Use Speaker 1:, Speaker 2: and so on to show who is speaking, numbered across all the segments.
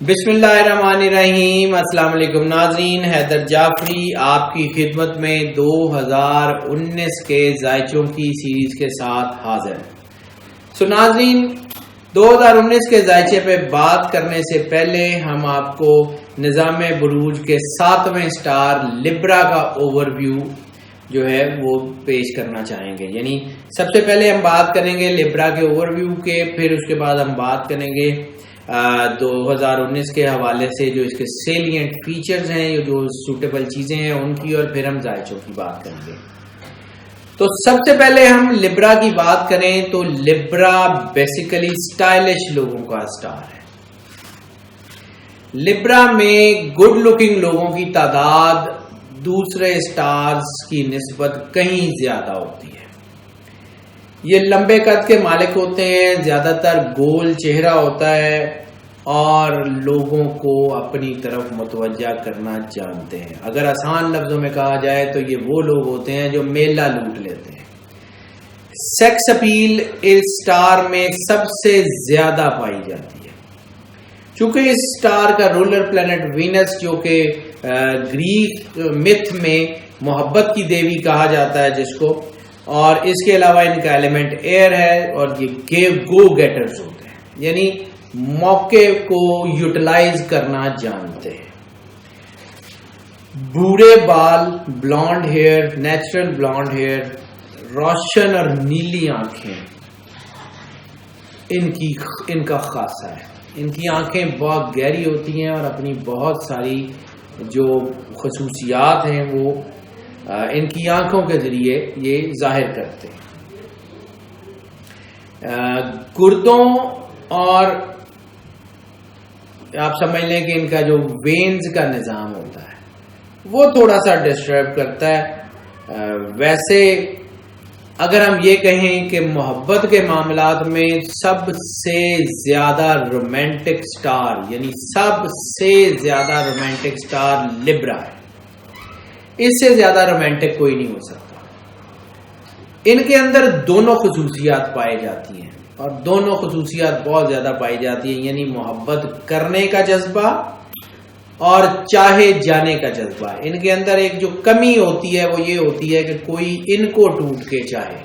Speaker 1: بسم اللہ الرحمن الرحیم۔ السلام علیکم ناظرین، حیدر جعفری آپ کی خدمت میں 2019 کے ذائچوں کی سیریز کے ساتھ حاضر ہیں۔ ناظرین، 2019 کے ذائچے پہ بات کرنے سے پہلے ہم آپ کو نظام بروج کے 7ویں سٹار لبرا کا اوور ویو جو ہے وہ پیش کرنا چاہیں گے۔ یعنی سب سے پہلے ہم بات کریں گے لبرا کے اوور ویو کے، پھر اس کے بعد ہم بات کریں گے 2019 کے حوالے سے جو اس کے سیلینٹ فیچرز ہیں، جو سوٹیبل چیزیں ہیں ان کی، اور پھر ہم ذائچوں کی بات کریں گے۔ تو سب سے پہلے ہم لبرا کی بات کریں تو لبرا بیسیکلی سٹائلش لوگوں کا سٹار ہے۔ لبرا میں گڈ لکنگ لوگوں کی تعداد دوسرے سٹارز کی نسبت کہیں زیادہ ہوتی ہے۔ یہ لمبے قد کے مالک ہوتے ہیں، زیادہ تر گول چہرہ ہوتا ہے اور لوگوں کو اپنی طرف متوجہ کرنا جانتے ہیں۔ اگر آسان لفظوں میں کہا جائے تو یہ وہ لوگ ہوتے ہیں جو میلہ لوٹ لیتے ہیں۔ سیکس اپیل اس سٹار میں سب سے زیادہ پائی جاتی ہے۔ چونکہ اس سٹار کا رولر پلانٹ وینس، جو کہ گریک متھ میں محبت کی دیوی کہا جاتا ہے جس کو، اور اس کے علاوہ ان کا ایلیمنٹ ایئر ہے، اور یہ گو گیٹرز ہوتے ہیں، یعنی موقع کو یوٹیلائز کرنا جانتے ہیں۔ بھورے بال، بلانڈ ہیئر، نیچرل بلانڈ ہیئر، روشن اور نیلی آنکھیں ان کا خاصہ ہے۔ ان کی آنکھیں بہت گہری ہوتی ہیں اور اپنی بہت ساری جو خصوصیات ہیں وہ ان کی آنکھوں کے ذریعے یہ ظاہر کرتے ہیں۔ گردوں اور آپ سمجھ لیں کہ ان کا جو وینز کا نظام ہوتا ہے وہ تھوڑا سا ڈسٹرب کرتا ہے۔ ویسے اگر ہم یہ کہیں کہ محبت کے معاملات میں سب سے زیادہ رومانٹک سٹار، یعنی سب سے زیادہ رومانٹک سٹار لبرا ہے، اس سے زیادہ رومانٹک کوئی نہیں ہو سکتا۔ ان کے اندر دونوں خصوصیات پائی جاتی ہیں، اور دونوں خصوصیات بہت زیادہ پائی جاتی ہیں، یعنی محبت کرنے کا جذبہ اور چاہے جانے کا جذبہ۔ ان کے اندر ایک جو کمی ہوتی ہے وہ یہ ہوتی ہے کہ کوئی ان کو ٹوٹ کے چاہے،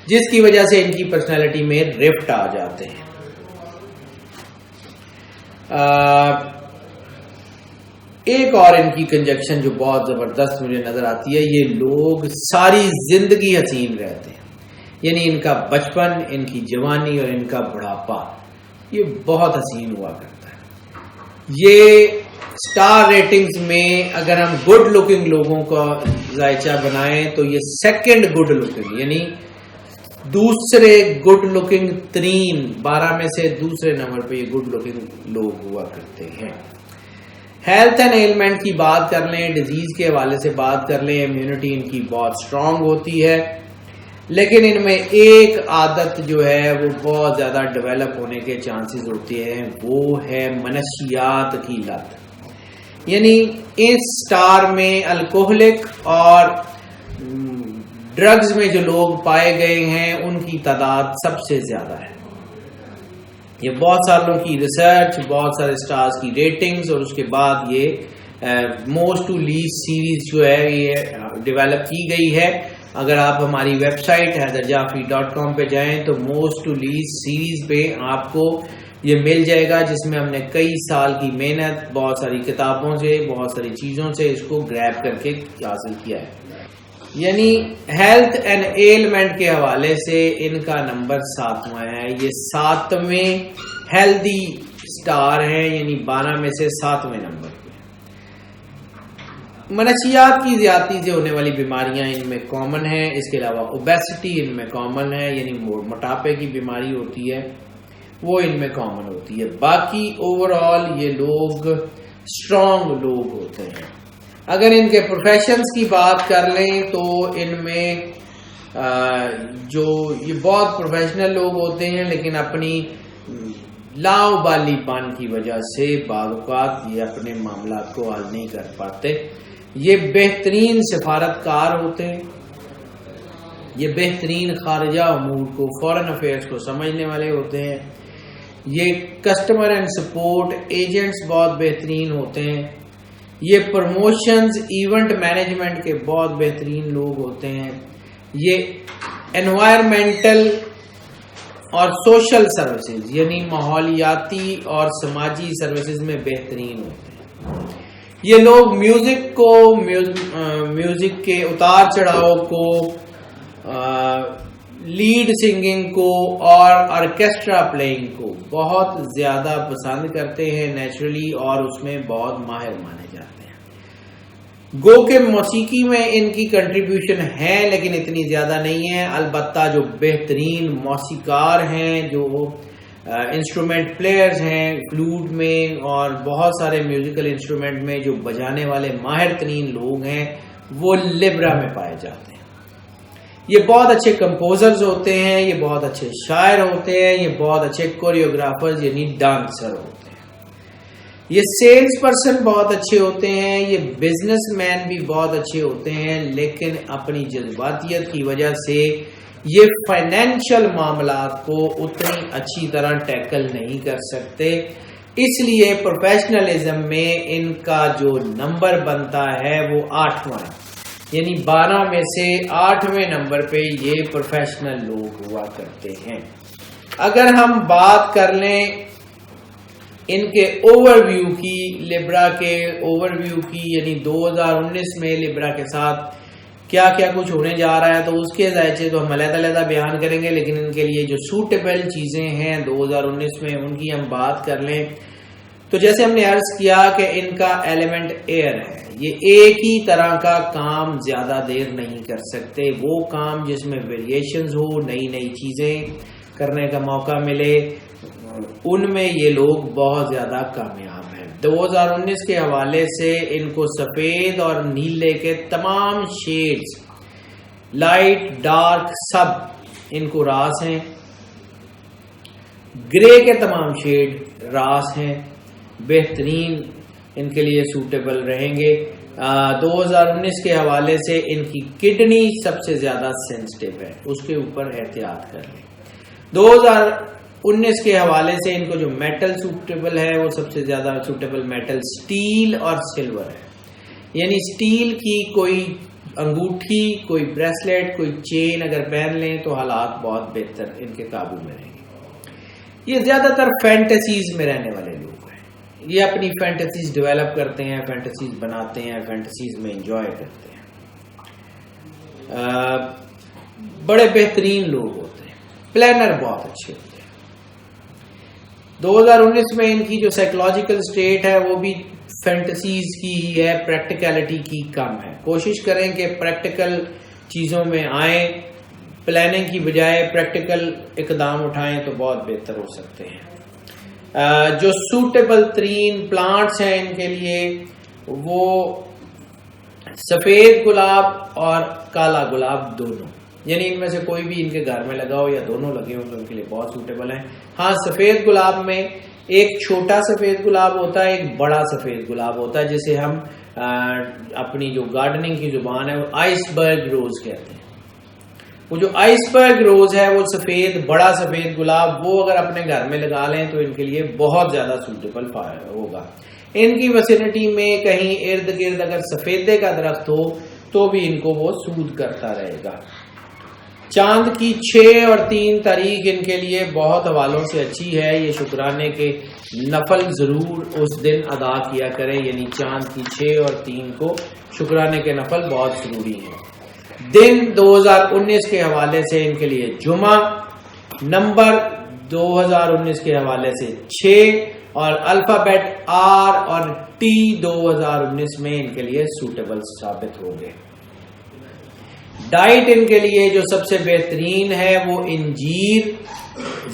Speaker 1: جس کی وجہ سے ان کی پرسنالٹی میں رفٹ آ جاتے ہیں۔ ایک اور ان کی کنجکشن جو بہت زبردست مجھے نظر آتی ہے، یہ لوگ ساری زندگی حسین رہتے ہیں، یعنی ان کا بچپن، ان کی جوانی اور ان کا بڑھاپا یہ بہت حسین ہوا کرتا ہے۔ یہ سٹار ریٹنگز میں اگر ہم گڈ لکنگ لوگوں کا ذائچہ بنائیں تو یہ سیکنڈ گڈ لکنگ، یعنی دوسرے گڈ لکنگ ترین 12 میں سے دوسرے نمبر پہ یہ گڈ لکنگ لوگ ہوا کرتے ہیں۔ ہیلتھ اینڈ ایلمنٹ کی بات کر لیں، ڈیزیز کے حوالے سے بات کر لیں، امیونٹی ان کی بہت سٹرونگ ہوتی ہے، لیکن ان میں ایک عادت جو ہے وہ بہت زیادہ ڈیولپ ہونے کے چانسز ہوتے ہیں، وہ ہے منشیات کی لت۔ یعنی اس سٹار میں الکوہلک اور ڈرگز میں جو لوگ پائے گئے ہیں ان کی تعداد سب سے زیادہ ہے۔ یہ بہت سالوں کی ریسرچ، بہت سارے سٹارز کی ریٹنگز، اور اس کے بعد یہ موسٹ ٹو لیسٹ سیریز جو ہے یہ ڈیولپ کی گئی ہے۔ اگر آپ ہماری ویب سائٹ hyderjafri.com پہ جائیں تو موسٹ ٹو لیسٹ سیریز پہ آپ کو یہ مل جائے گا، جس میں ہم نے کئی سال کی محنت، بہت ساری کتابوں سے، بہت ساری چیزوں سے اس کو گریب کر کے حاصل کیا ہے۔ یعنی ہیلتھ اینڈ ایلمنٹ کے حوالے سے ان کا نمبر 7واں ہے۔ یہ 7ویں ہیلدی سٹار ہیں، یعنی 12 میں سے 7ویں نمبر پہ۔ منشیات کی زیادتی سے ہونے والی بیماریاں ان میں کامن ہیں، اس کے علاوہ اوبیسٹی ان میں کامن ہے، یعنی موٹاپے کی بیماری ہوتی ہے وہ ان میں کامن ہوتی ہے۔ باقی اوور آل یہ لوگ سٹرونگ لوگ ہوتے ہیں۔ اگر ان کے پروفیشنز کی بات کر لیں تو ان میں جو یہ بہت پروفیشنل لوگ ہوتے ہیں، لیکن اپنی لاؤبالی پن کی وجہ سے بعض اوقات یہ اپنے معاملات کو حل نہیں کر پاتے۔ یہ بہترین سفارتکار ہوتے ہیں، یہ بہترین خارجہ امور کو، فورن افیئرز کو سمجھنے والے ہوتے ہیں، یہ کسٹمر اینڈ سپورٹ ایجنٹس بہت بہترین ہوتے ہیں. یہ پروموشنز ایونٹ مینجمنٹ کے بہت بہترین لوگ ہوتے ہیں. یہ انوائرمنٹل اور سوشل سروسز یعنی ماحولیاتی اور سماجی سروسز میں بہترین ہوتے ہیں. یہ لوگ میوزک کے اتار چڑھاؤ کو، لیڈ سنگنگ کو اور آرکیسٹرا پلینگ کو بہت زیادہ پسند کرتے ہیں نیچرلی، اور اس میں بہت ماہر مانے جاتے ہیں. گو کہ موسیقی میں ان کی کنٹریبیوشن ہے لیکن اتنی زیادہ نہیں ہے. البتہ جو بہترین موسیقار ہیں، جو انسٹرومنٹ پلیئرز ہیں فلوٹ میں اور بہت سارے میوزیکل انسٹرومنٹ میں جو بجانے والے ماہر ترین لوگ ہیں، وہ لیبرا میں پائے جاتے ہیں. یہ بہت اچھے کمپوزرز ہوتے ہیں، یہ بہت اچھے شاعر ہوتے ہیں، یہ بہت اچھے کوریوگرافرز یعنی ڈانسر ہوتے ہیں. یہ سیلز پرسن بہت اچھے ہوتے ہیں، یہ بزنس مین بھی بہت اچھے ہوتے ہیں، لیکن اپنی جذباتیت کی وجہ سے یہ فائنینشیل معاملات کو اتنی اچھی طرح ٹیکل نہیں کر سکتے. اس لیے پروفیشنلزم میں ان کا جو نمبر بنتا ہے وہ 8واں ہے، یعنی 12 میں سے 8ویں نمبر پہ یہ پروفیشنل لوگ ہوا کرتے ہیں. اگر ہم بات کر لیں ان کے اوور ویو کی، لیبرا کے اوور ویو کی، یعنی 2019 میں لیبرا کے ساتھ کیا کیا کچھ ہونے جا رہا ہے، تو اس کے ذائقے تو ہم علیحدہ بیان کریں گے، لیکن ان کے لیے جو سوٹیبل چیزیں ہیں 2019 میں ان کی ہم بات کر لیں تو جیسے ہم نے عرض کیا کہ ان کا ایلیمنٹ ایئر ہے. یہ ایک ہی طرح کا کام زیادہ دیر نہیں کر سکتے. وہ کام جس میں ویریشنز ہو، نئی نئی چیزیں کرنے کا موقع ملے، ان میں یہ لوگ بہت زیادہ کامیاب ہیں. 2019 کے حوالے سے ان کو سفید اور نیلے کے تمام شیڈز، لائٹ ڈارک، سب ان کو راس ہیں. گرے کے تمام شیڈ راس ہیں، بہترین ان کے لیے سوٹیبل رہیں گے. 2019 کے حوالے سے ان کی کڈنی سب سے زیادہ سینسٹیو ہے، اس کے اوپر احتیاط کر لیں. 2019 کے حوالے سے ان کو جو میٹل سوٹیبل ہے وہ سب سے زیادہ سوٹیبل میٹل سٹیل اور سلور ہے. یعنی سٹیل کی کوئی انگوٹھی، کوئی بریسلیٹ، کوئی چین اگر پہن لیں تو حالات بہت بہتر ان کے قابو میں رہیں گے. یہ زیادہ تر فینٹیسیز میں رہنے والے لوگ ہیں. یہ اپنی فینٹیسیز ڈیولپ کرتے ہیں، فینٹیسیز بناتے ہیں، فینٹیسیز میں انجوائے کرتے ہیں. بڑے بہترین لوگ ہوتے ہیں، پلانر بہت اچھے ہوتے ہیں. 2019 میں ان کی جو سائیکولوجیکل سٹیٹ ہے وہ بھی فینٹیسیز کی ہی ہے، پریکٹیکلٹی کی کم ہے. کوشش کریں کہ پریکٹیکل چیزوں میں آئیں، پلاننگ کی بجائے پریکٹیکل اقدام اٹھائیں تو بہت بہتر ہو سکتے ہیں. جو سوٹیبل ترین پلانٹس ہیں ان کے لیے وہ سفید گلاب اور کالا گلاب دونوں، یعنی ان میں سے کوئی بھی ان کے گھر میں لگا ہو یا دونوں لگے ہوں تو ان کے لیے بہت سوٹیبل ہیں. ہاں، سفید گلاب میں ایک چھوٹا سفید گلاب ہوتا ہے، ایک بڑا سفید گلاب ہوتا ہے، جسے ہم اپنی جو گارڈننگ کی زبان ہے وہ آئس برگ روز کہتے ہیں. وہ جو آئس برگ روز ہے وہ سفید، بڑا سفید گلاب، وہ اگر اپنے گھر میں لگا لیں تو ان کے لیے بہت زیادہ سوٹیبل ہوگا. ان کی ویسینٹی میں کہیں ارد گرد اگر سفیدے کا درخت ہو تو بھی ان کو وہ سود کرتا رہے گا. چاند کی 6 اور 3 تاریخ ان کے لیے بہت حوالوں سے اچھی ہے. یہ شکرانے کے نفل ضرور اس دن ادا کیا کریں، یعنی چاند کی 6 اور 3 کو شکرانے کے نفل بہت ضروری ہیں. دن 2019 کے حوالے سے ان کے لیے جمعہ، نمبر 2019 کے حوالے سے 6 اور الفابیٹ آر اور ٹی 2019 میں ان کے لیے سوٹیبل ثابت ہوں گے. ڈائٹ ان کے لیے جو سب سے بہترین ہے وہ انجیر،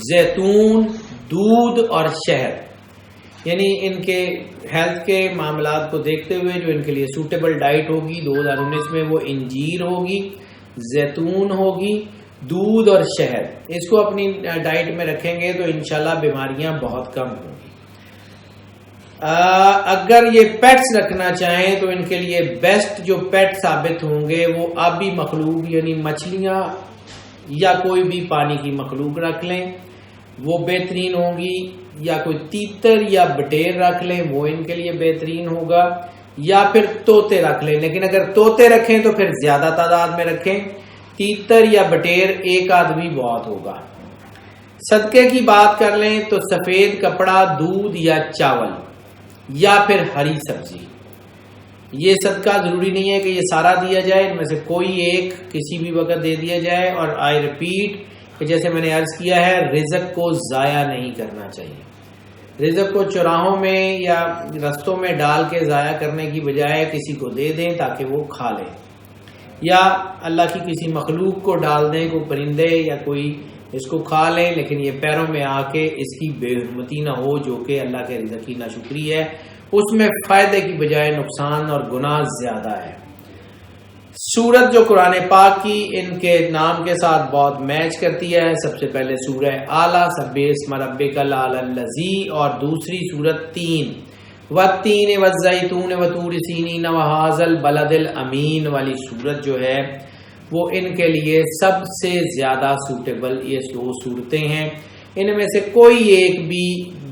Speaker 1: زیتون، دودھ اور شہد. یعنی ان کے ہیلتھ کے معاملات کو دیکھتے ہوئے جو ان کے لیے سوٹیبل ڈائٹ ہوگی 2019 میں وہ انجیر ہوگی، زیتون ہوگی، دودھ اور شہد. اس کو اپنی ڈائٹ میں رکھیں گے تو انشاءاللہ بیماریاں بہت کم ہوں گی. اگر یہ پیٹس رکھنا چاہیں تو ان کے لیے بیسٹ جو پیٹ ثابت ہوں گے وہ آبی مخلوق یعنی مچھلیاں یا کوئی بھی پانی کی مخلوق رکھ لیں، وہ بہترین ہوں گی. یا کوئی تیتر یا بٹیر رکھ لیں وہ ان کے لیے بہترین ہوگا، یا پھر طوطے رکھ لیں، لیکن اگر طوطے رکھیں تو پھر زیادہ تعداد میں رکھیں، تیتر یا بٹیر ایک آدمی بہت ہوگا۔ صدقے کی بات کر لیں تو سفید کپڑا، دودھ یا چاول یا پھر ہری سبزی، یہ صدقہ ضروری نہیں ہے کہ یہ سارا دیا جائے، ان میں سے کوئی ایک کسی بھی وقت دے دیا جائے۔ اور آئی ریپیٹ کہ جیسے میں نے عرض کیا ہے، رزق کو ضائع نہیں کرنا چاہیے، رزق کو چوراہوں میں یا رستوں میں ڈال کے ضائع کرنے کی بجائے کسی کو دے دیں تاکہ وہ کھا لے، یا اللہ کی کسی مخلوق کو ڈال دیں، کوئی پرندے یا کوئی اس کو کھا لیں، لیکن یہ پیروں میں آ کے اس کی بے حرمتی نہ ہو، جو کہ اللہ کے رزق کی ناشکری ہے، اس میں فائدے کی بجائے نقصان اور گناہ زیادہ ہے۔ سورت جو قرآن پاک کی ان کے نام کے ساتھ بہت میچ کرتی ہے، سب سے پہلے سورہ اعلیٰ سبح اسم ربک الاعلی الذی، اور دوسری سورت 3 والتین والزیتون وطور سینین وھذا البلد الامین والی سورت جو ہے وہ ان کے لیے سب سے زیادہ سوٹیبل یہ دو صورتیں ہیں۔ ان میں سے کوئی ایک بھی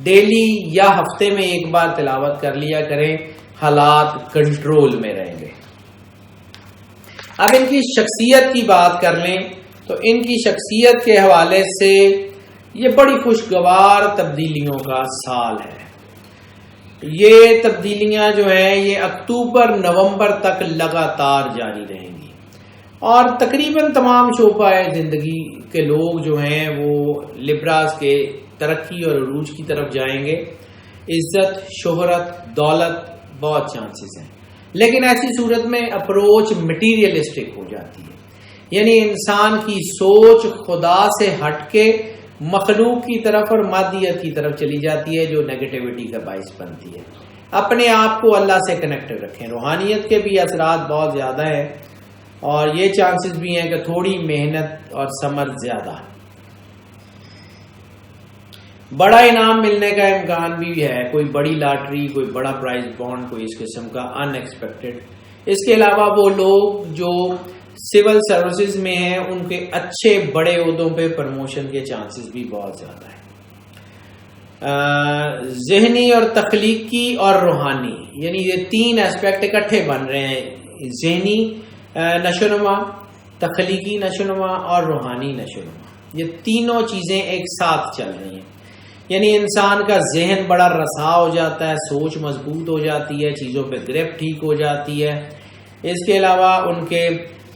Speaker 1: ڈیلی یا ہفتے میں ایک بار تلاوت کر لیا کریں، حالات کنٹرول میں رہیں گے۔ اب ان کی شخصیت کی بات کر لیں تو ان کی شخصیت کے حوالے سے یہ بڑی خوشگوار تبدیلیوں کا سال ہے۔ یہ تبدیلیاں جو ہیں یہ اکتوبر نومبر تک لگاتار جاری رہیں گی، اور تقریباً تمام شعبہ زندگی کے لوگ جو ہیں وہ لبراس کے ترقی اور عروج کی طرف جائیں گے۔ عزت، شہرت، دولت بہت چانسز ہیں، لیکن ایسی صورت میں اپروچ مٹیریلسٹک ہو جاتی ہے، یعنی انسان کی سوچ خدا سے ہٹ کے مخلوق کی طرف اور مادیت کی طرف چلی جاتی ہے، جو نیگیٹیوٹی کا باعث بنتی ہے۔ اپنے آپ کو اللہ سے کنیکٹ رکھیں۔ روحانیت کے بھی اثرات بہت زیادہ ہیں، اور یہ چانسز بھی ہیں کہ تھوڑی محنت اور ثمر زیادہ، بڑا انعام ملنے کا امکان بھی ہے، کوئی بڑی لاٹری، کوئی بڑا پرائز بانڈ، کوئی اس قسم کا ان ایکسپیکٹڈ۔ اس کے علاوہ وہ لوگ جو سول سروسز میں ہیں ان کے اچھے بڑے عہدوں پہ پروموشن کے چانسز بھی بہت زیادہ ہیں۔ ذہنی اور تخلیقی اور روحانی، یعنی یہ تین ایسپیکٹ اکٹھے بن رہے ہیں، ذہنی نشوونما، تخلیقی نشوونما اور روحانی نشوونما، یہ تینوں چیزیں ایک ساتھ چل رہی ہیں۔ یعنی انسان کا ذہن بڑا رسا ہو جاتا ہے، سوچ مضبوط ہو جاتی ہے، چیزوں پہ گرپ ٹھیک ہو جاتی ہے۔ اس کے علاوہ ان کے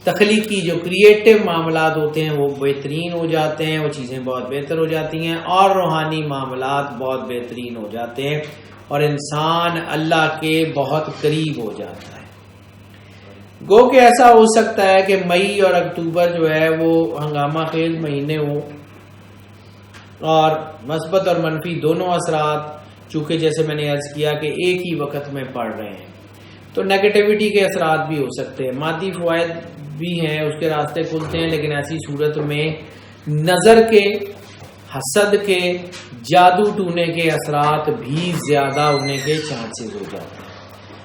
Speaker 1: تخلیقی جو کریٹو معاملات ہوتے ہیں وہ بہترین ہو جاتے ہیں، وہ چیزیں بہت بہتر ہو جاتی ہیں، اور روحانی معاملات بہت بہترین ہو جاتے ہیں، اور انسان اللہ کے بہت قریب ہو جاتا ہے۔ گو کہ ایسا ہو سکتا ہے کہ مئی اور اکتوبر جو ہے وہ ہنگامہ خیز مہینے ہوں، اور مثبت اور منفی دونوں اثرات، چونکہ جیسے میں نے عرض کیا کہ ایک ہی وقت میں پڑ رہے ہیں، تو نیگیٹیوٹی کے اثرات بھی ہو سکتے ہیں۔ مادی فوائد بھی ہیں، اس کے راستے کھلتے ہیں، لیکن ایسی صورت میں نظر کے، حسد کے، جادو ٹونے کے اثرات بھی زیادہ ہونے کے چانسز ہو جاتے ہیں،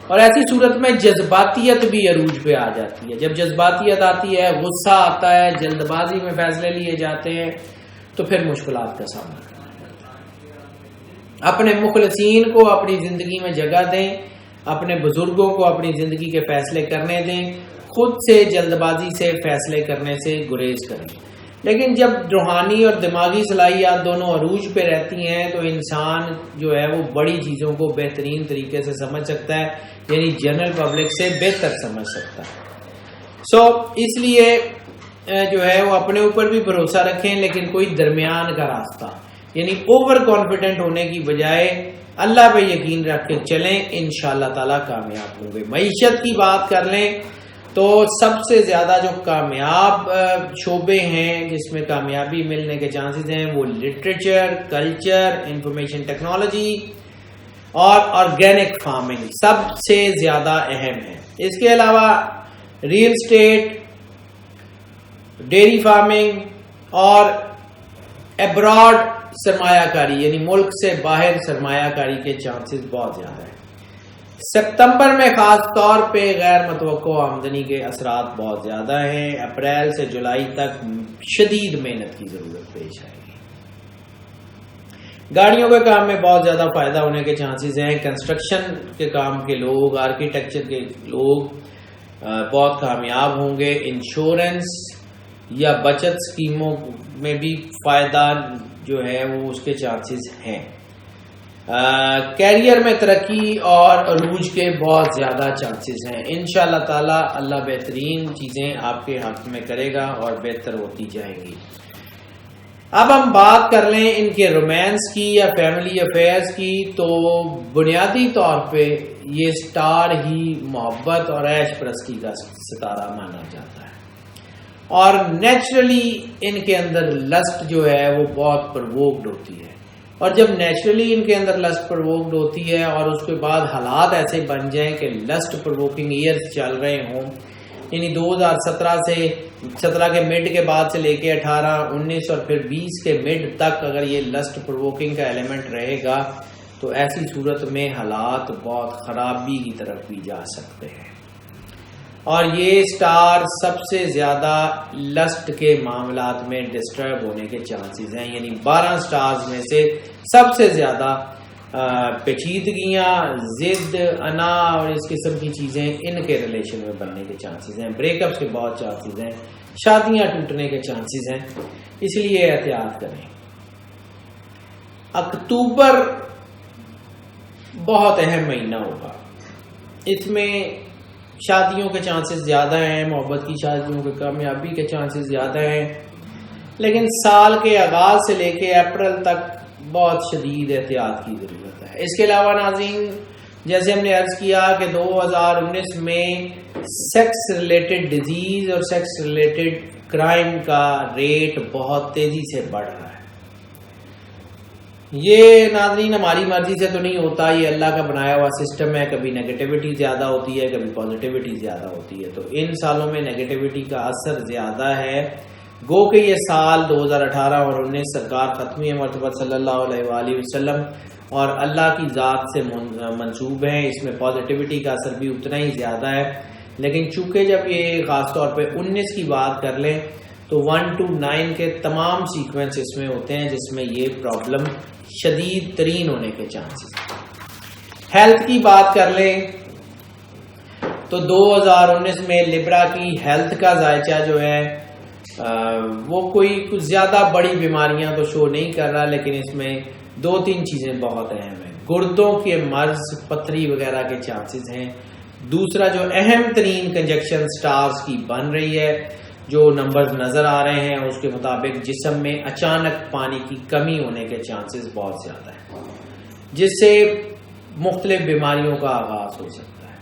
Speaker 1: اور ایسی صورت میں جذباتیت بھی عروج پہ آ جاتی ہے۔ جب جذباتیت آتی ہے، غصہ آتا ہے، جلد بازی میں فیصلے لیے جاتے ہیں، تو پھر مشکلات کا سامنا کرنا پڑتا ہے۔ اپنے مخلصین کو اپنی زندگی میں جگہ دیں، اپنے بزرگوں کو اپنی زندگی کے فیصلے کرنے دیں، خود سے جلد بازی سے فیصلے کرنے سے گریز کریں۔ لیکن جب روحانی اور دماغی صلاحیات دونوں عروج پہ رہتی ہیں تو انسان جو ہے وہ بڑی چیزوں کو بہترین طریقے سے سمجھ سکتا ہے، یعنی جنرل پبلک سے بہتر سمجھ سکتا ہے۔ اس لیے جو ہے وہ اپنے اوپر بھی بھروسہ رکھیں، لیکن کوئی درمیان کا راستہ، یعنی اوور کانفیڈنٹ ہونے کی بجائے اللہ پہ یقین رکھ کے چلیں، انشاءاللہ تعالیٰ کامیاب ہوں گے۔ معیشت کی بات کر لیں تو سب سے زیادہ جو کامیاب شعبے ہیں جس میں کامیابی ملنے کے چانسز ہیں وہ لٹریچر، کلچر، انفارمیشن ٹیکنالوجی اور آرگینک فارمنگ سب سے زیادہ اہم ہے۔ اس کے علاوہ ریل اسٹیٹ، ڈیری فارمنگ اور ابراڈ سرمایہ کاری، یعنی ملک سے باہر سرمایہ کاری کے چانسز بہت زیادہ ہیں۔ ستمبر میں خاص طور پہ غیر متوقع آمدنی کے اثرات بہت زیادہ ہیں۔ اپریل سے جولائی تک شدید محنت کی ضرورت پیش آئے گی۔ گاڑیوں کے کام میں بہت زیادہ فائدہ ہونے کے چانسز ہیں. کنسٹرکشن کے کام کے لوگ، آرکیٹیکچر کے لوگ بہت کامیاب ہوں گے. انشورنس یا بچت اسکیموں میں بھی فائدہ جو ہے وہ اس کے چانسز ہیں. کیریئر میں ترقی اور عروج کے بہت زیادہ چانسز ہیں. انشاءاللہ تعالی اللہ بہترین چیزیں آپ کے حق میں کرے گا اور بہتر ہوتی جائیں گی. اب ہم بات کر لیں ان کے رومانس کی یا فیملی افیئرز کی، تو بنیادی طور پہ یہ سٹار ہی محبت اور عیش پرستی کا ستارہ مانا جاتا ہے، اور نیچرلی ان کے اندر لسٹ جو ہے وہ بہت پرووکڈ ہوتی ہے. اور جب نیچرلی ان کے اندر لسٹ پرووکڈ ہوتی ہے اور اس کے بعد حالات ایسے بن جائیں کہ لسٹ پرووکنگ ایئرز چل رہے ہوں، یعنی 2017 کے مڈ کے بعد سے لے کے 18، 19 اور پھر 20 کے مڈ تک اگر یہ لسٹ پرووکنگ کا ایلیمنٹ رہے گا تو ایسی صورت میں حالات بہت خرابی کی طرف بھی جا سکتے ہیں. اور یہ سٹار سب سے زیادہ لسٹ کے معاملات میں ڈسٹرب ہونے کے چانسز ہیں، یعنی 12 سٹارز میں سے سب سے زیادہ پیچیدگیاں، ضد، انا اور اس قسم کی چیزیں ان کے ریلیشن میں بننے کے چانسز ہیں. بریک اپس کے بہت چانسز ہیں، شادیاں ٹوٹنے کے چانسز ہیں، اس لیے احتیاط کریں. اکتوبر بہت اہم مہینہ ہوگا، اس میں شادیوں کے چانسز زیادہ ہیں، محبت کی شادیوں کے کامیابی کے چانسز زیادہ ہیں، لیکن سال کے آغاز سے لے کے اپریل تک بہت شدید احتیاط کی ضرورت ہے. اس کے علاوہ ناظرین، جیسے ہم نے عرض کیا کہ 2019 میں سیکس ریلیٹڈ ڈیزیز اور سیکس ریلیٹڈ کرائم کا ریٹ بہت تیزی سے بڑھ رہا ہے. یہ ناظرین ہماری مرضی سے تو نہیں ہوتا، یہ اللہ کا بنایا ہوا سسٹم ہے. کبھی نیگیٹیوٹی زیادہ ہوتی ہے، کبھی پازیٹیوٹی زیادہ ہوتی ہے. تو ان سالوں میں نیگیٹیوٹی کا اثر زیادہ ہے. گو کہ یہ سال 2018 اور 19 سرکار ختمی مرتبہ صلی اللہ علیہ وآلہ وسلم اور اللہ کی ذات سے منسوب ہیں، اس میں پازیٹیوٹی کا اثر بھی اتنا ہی زیادہ ہے. لیکن چونکہ جب یہ خاص طور پہ 19 کی بات کر لیں تو 1 to 9 کے تمام سیکوینس اس میں ہوتے ہیں جس میں یہ پرابلم شدید ترین ہونے کے چانسز. ہیلتھ کی بات کر لیں تو 2019 میں لبرا کی ہیلتھ کا ذائچہ جو ہے وہ کوئی کچھ زیادہ بڑی بیماریاں تو شو نہیں کر رہا، لیکن اس میں 2-3 چیزیں بہت اہم ہیں. گردوں کے مرض، پتھری وغیرہ کے چانسز ہیں. دوسرا جو اہم ترین کنجکشن سٹارز کی بن رہی ہے، جو نمبرز نظر آ رہے ہیں اس کے مطابق جسم میں اچانک پانی کی کمی ہونے کے چانسز بہت زیادہ ہیں، جس سے مختلف بیماریوں کا آغاز ہو سکتا ہے.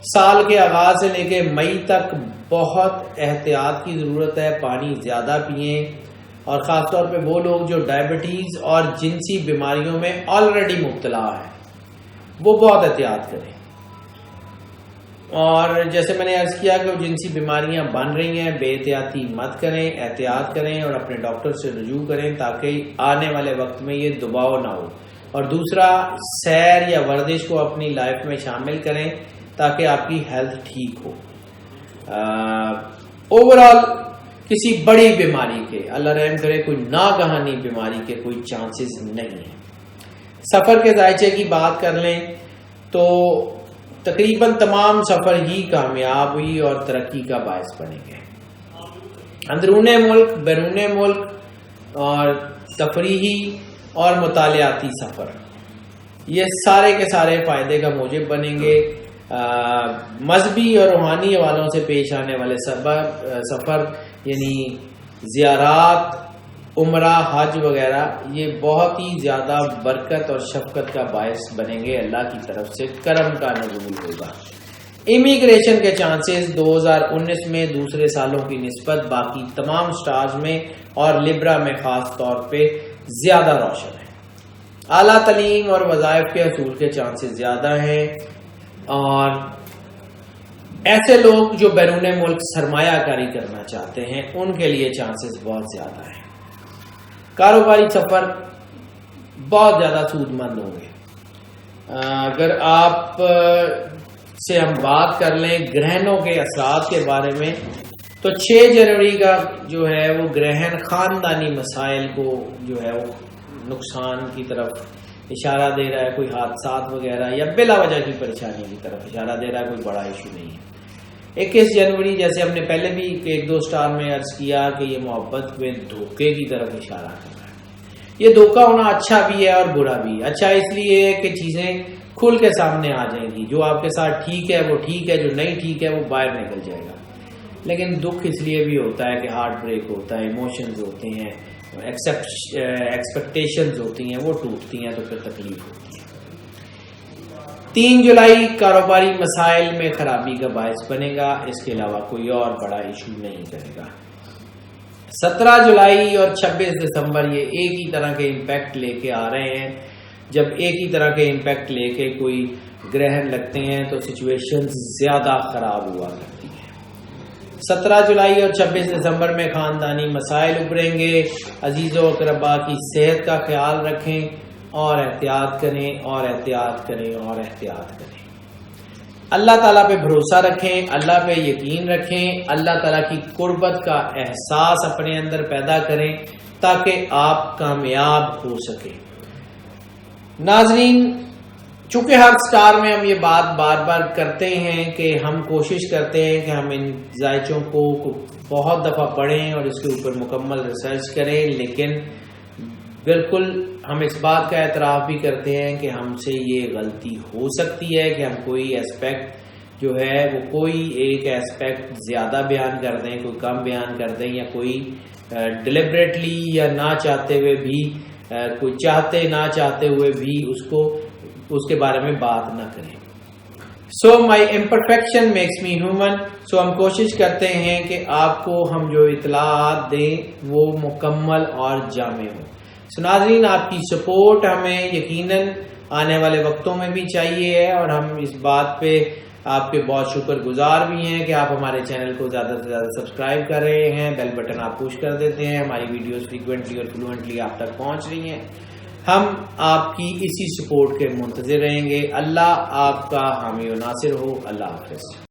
Speaker 1: سال کے آغاز سے لے کے مئی تک بہت احتیاط کی ضرورت ہے. پانی زیادہ پئیں، اور خاص طور پہ وہ لوگ جو ڈائبٹیز اور جنسی بیماریوں میں آلریڈی مبتلا ہیں وہ بہت احتیاط کریں. اور جیسے میں نے عرض کیا کہ وہ جنسی بیماریاں بن رہی ہیں، بے احتیاطی مت کریں، احتیاط کریں اور اپنے ڈاکٹر سے رجوع کریں تاکہ آنے والے وقت میں یہ دباؤ نہ ہو. اور دوسرا، سیر یا ورزش کو اپنی لائف میں شامل کریں تاکہ آپ کی ہیلتھ ٹھیک ہو. اوورآل کسی بڑی بیماری کے، اللہ رحم کرے، کوئی ناگہانی بیماری کے کوئی چانسز نہیں ہیں. سفر کے ذائچے کی بات کر لیں تو تقریباً تمام سفر ہی کامیابی اور ترقی کا باعث بنیں گے. اندرون ملک، بیرون ملک اور تفریحی اور مطالعاتی سفر، یہ سارے کے سارے فائدے کا موجب بنیں گے. مذہبی اور روحانی حوالوں سے پیش آنے والے سفر یعنی زیارات، عمرہ، حج وغیرہ، یہ بہت ہی زیادہ برکت اور شفقت کا باعث بنیں گے. اللہ کی طرف سے کرم کا نزول ہوگا. امیگریشن کے چانسز 2019 میں دوسرے سالوں کی نسبت باقی تمام سٹارز میں اور لبرا میں خاص طور پہ زیادہ روشن ہے. اعلیٰ تعلیم اور وظائف کے حصول کے چانسز زیادہ ہیں، اور ایسے لوگ جو بیرون ملک سرمایہ کاری کرنا چاہتے ہیں ان کے لیے چانسز بہت زیادہ ہیں. کاروباری سفر بہت زیادہ سود مند ہوں گے. اگر آپ سے ہم بات کر لیں گرہنوں کے اثرات کے بارے میں تو 6 جنوری کا جو ہے وہ گرہن خاندانی مسائل کو جو ہے وہ نقصان کی طرف اشارہ دے رہا ہے، کوئی حادثات وغیرہ یا بلا وجہ کی پریشانی کی طرف اشارہ دے رہا ہے، کوئی بڑا ایشو نہیں ہے۔ 21 جنوری جیسے ہم نے پہلے بھی 1-2 اسٹار میں عرض کیا کہ یہ محبت میں دھوکے کی طرف اشارہ کر رہا ہے۔ یہ دھوکا ہونا اچھا بھی ہے اور برا بھی ہے۔ اچھا اس لیے ہے کہ چیزیں کھل کے سامنے آ جائیں گی، جو آپ کے ساتھ ٹھیک ہے وہ ٹھیک ہے، جو نہیں ٹھیک ہے وہ باہر نکل جائے گا۔ لیکن دکھ اس لیے بھی ہوتا ہے کہ ہارٹ بریک ہوتا ہے، ایموشنز ہوتے ہیں، ایکسپیکٹیشنز ہوتی ہیں، وہ ٹوٹتی ہیں تو پھر تکلیف ہوتی ہے۔ 3 جولائی کاروباری مسائل میں خرابی کا باعث بنے گا، اس کے علاوہ کوئی اور بڑا ایشو نہیں کرے گا۔ 17 جولائی اور 26 دسمبر یہ ایک ہی طرح کے امپیکٹ لے کے آ رہے ہیں۔ جب ایک ہی طرح کے امپیکٹ لے کے کوئی گرہن لگتے ہیں تو سچویشن زیادہ خراب ہوا کرتی ہے۔ 17 جولائی اور 26 دسمبر میں خاندانی مسائل ابھریں گے۔ عزیز و اقربا کی صحت کا خیال رکھیں اور احتیاط کریں اور احتیاط کریں اور احتیاط کریں۔ اللہ تعالیٰ پہ بھروسہ رکھیں، اللہ پہ یقین رکھیں، اللہ تعالیٰ کی قربت کا احساس اپنے اندر پیدا کریں تاکہ آپ کامیاب ہو سکیں۔ ناظرین، چونکہ ہر سٹار میں ہم یہ بات بار بار کرتے ہیں کہ ہم کوشش کرتے ہیں کہ ہم ان ذائچوں کو بہت دفعہ پڑھیں اور اس کے اوپر مکمل ریسرچ کریں، لیکن بالکل ہم اس بات کا اعتراف بھی کرتے ہیں کہ ہم سے یہ غلطی ہو سکتی ہے کہ ہم کوئی ایسپیکٹ جو ہے وہ کوئی ایک ایسپیکٹ زیادہ بیان کر دیں، کوئی کم بیان کر دیں، یا کوئی ڈیلیبریٹلی یا نہ چاہتے ہوئے بھی، کوئی چاہتے نہ چاہتے ہوئے بھی اس کے بارے میں بات نہ کریں۔ سو مائی امپرفیکشن میکس می ہیومن۔ سو ہم کوشش کرتے ہیں کہ آپ کو ہم جو اطلاعات دیں وہ مکمل اور جامع ہوں۔ سو ناظرین، آپ کی سپورٹ ہمیں یقیناً آنے والے وقتوں میں بھی چاہیے ہے، اور ہم اس بات پہ آپ کے بہت شکر گزار بھی ہیں کہ آپ ہمارے چینل کو زیادہ سے زیادہ سبسکرائب کر رہے ہیں، بیل بٹن آپ پوش کر دیتے ہیں، ہماری ویڈیوز فریکوینٹلی اور فلوئنٹلی آپ تک پہنچ رہی ہیں۔ ہم آپ کی اسی سپورٹ کے منتظر رہیں گے۔ اللہ آپ کا حامی و ناصر ہو۔ اللہ حافظ۔